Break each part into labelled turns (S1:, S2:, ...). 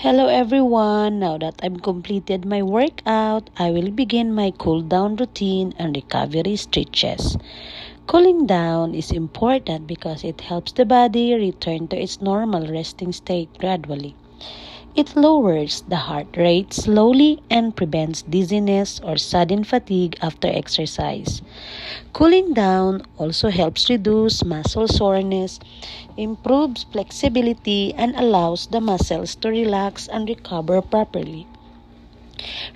S1: Hello everyone, now that I've completed my workout, I will begin my cool down routine and recovery stretches. Cooling down is important because it helps the body return to its normal resting state gradually. It lowers the heart rate slowly and prevents dizziness or sudden fatigue after exercise. Cooling down also helps reduce muscle soreness, improves flexibility, and allows the muscles to relax and recover properly.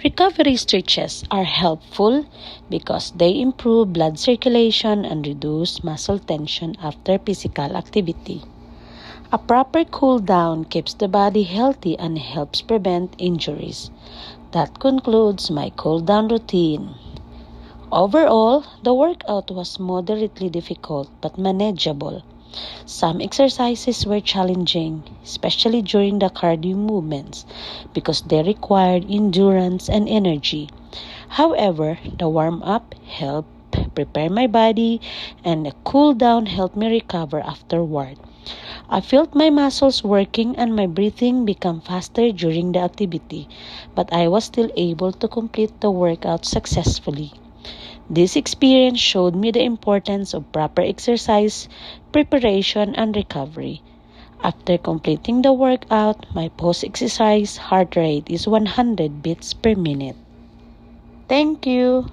S1: Recovery stretches are helpful because they improve blood circulation and reduce muscle tension after physical activity. A proper cool down keeps the body healthy and helps prevent injuries. That concludes my cool down routine. Overall, the workout was moderately difficult but manageable. Some exercises were challenging, especially during the cardio movements, because they required endurance and energy. However, the warm-up helped prepare my body and the cool down helped me recover afterward. I felt my muscles working and my breathing become faster during the activity, but I was still able to complete the workout successfully. This experience showed me the importance of proper exercise, preparation, and recovery. After completing the workout, my post-exercise heart rate is 100 beats per minute. Thank you.